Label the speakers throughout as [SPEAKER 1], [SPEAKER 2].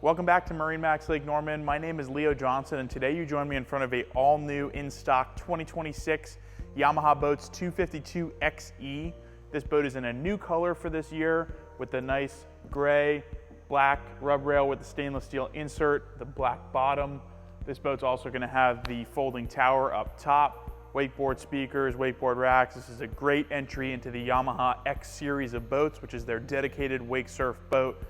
[SPEAKER 1] Welcome back to MarineMax Lake Norman. My name is Leo Johnson, and today you join me in front of a all-new in-stock 2026 Yamaha boats 252XE. This boat is in a new color for this year with the nice gray, black rub rail with the stainless steel insert, the black bottom. This boat's also going to have the folding tower up top, wakeboard speakers, wakeboard racks. This is a great entry into the Yamaha X series of boats, which is their dedicated wake surf boat.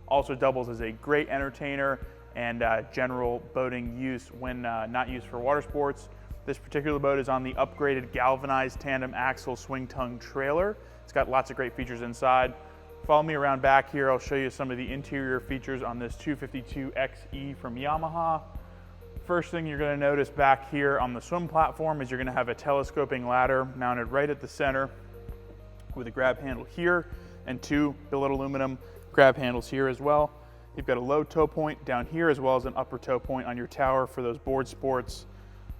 [SPEAKER 1] Also doubles as a great entertainer and general boating use when not used for water sports. This particular boat is on the upgraded galvanized tandem axle swing tongue trailer. It's got lots of great features inside. Follow me around back here. I'll show you some of the interior features on this 252XE from Yamaha. First thing you're going to notice back here on the swim platform is you're going to have a telescoping ladder mounted right at the center with a grab handle here and two billet aluminum grab handles here as well. You've got a low tow point down here as well as an upper tow point on your tower for those board sports.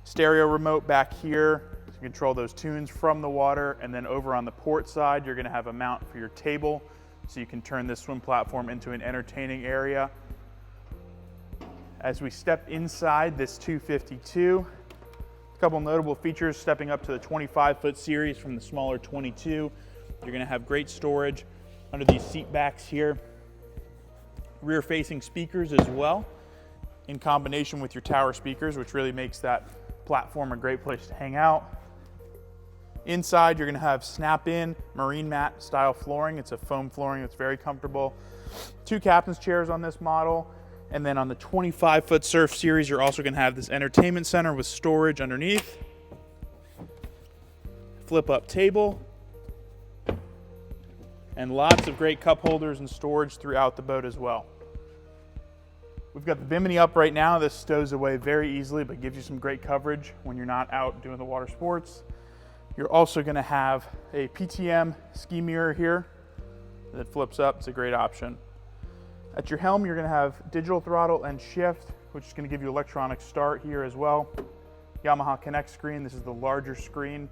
[SPEAKER 1] Stereo remote back here to control those tunes from the water, and then over on the port side you're going to have a mount for your table so you can turn this swim platform into an entertaining area. As we step inside this 252, a couple notable features stepping up to the 25-foot series from the smaller 22. You're going to have great storage under these seat backs here. Rear facing speakers as well in combination with your tower speakers, which really makes that platform a great place to hang out. Inside you're going to have snap-in marine mat style flooring. It's a foam flooring that's very comfortable. Two captain's chairs on this model, and then on the 25-foot surf series you're also going to have this entertainment center with storage underneath, flip up table, and lots of great cup holders and storage throughout the boat as well. We've got the bimini up right now. This stows away very easily but gives you some great coverage when you're not out doing the water sports. You're also going to have a PTM ski mirror here that flips up. It's a great option. At your helm you're going to have digital throttle and shift, which is going to give you electronic start here as well. Yamaha Connext screen. This is the larger screen.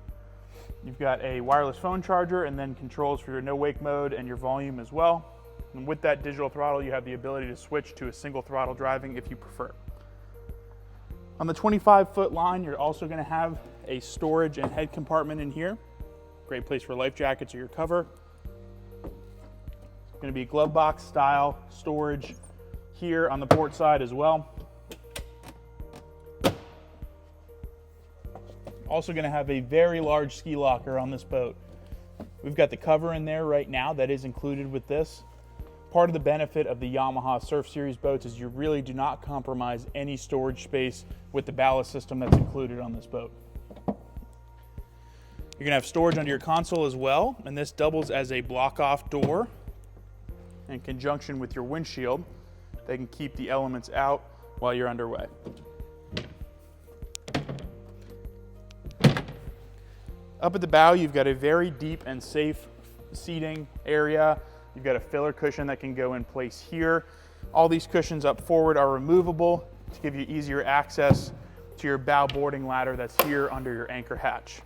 [SPEAKER 1] You've got a wireless phone charger and then controls for your no wake mode and your volume as well. And with that digital throttle, you have the ability to switch to a single throttle driving if you prefer. On the 25-foot line, you're also going to have a storage and head compartment in here. Great place for life jackets or your cover. It's going to be glove box style storage here on the port side as well. Also going to have a very large ski locker on this boat. We've got the cover in there right now that is included with this. Part of the benefit of the Yamaha Surf Series boats is you really do not compromise any storage space with the ballast system that's included on this boat. You're going to have storage under your console as well, and this doubles as a block-off door in conjunction with your windshield. They can keep the elements out while you're underway. Up at the bow, you've got a very deep and safe seating area. You've got a filler cushion that can go in place here. All these cushions up forward are removable to give you easier access to your bow boarding ladder that's here under your anchor hatch.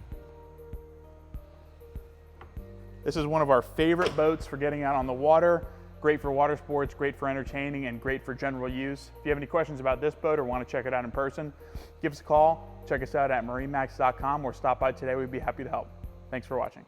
[SPEAKER 1] This is one of our favorite boats for getting out on the water. Great for water sports, great for entertaining, and great for general use. If you have any questions about this boat or want to check it out in person, give us a call. Check us out at MarineMax.com or stop by today. We'd be happy to help. Thanks for watching.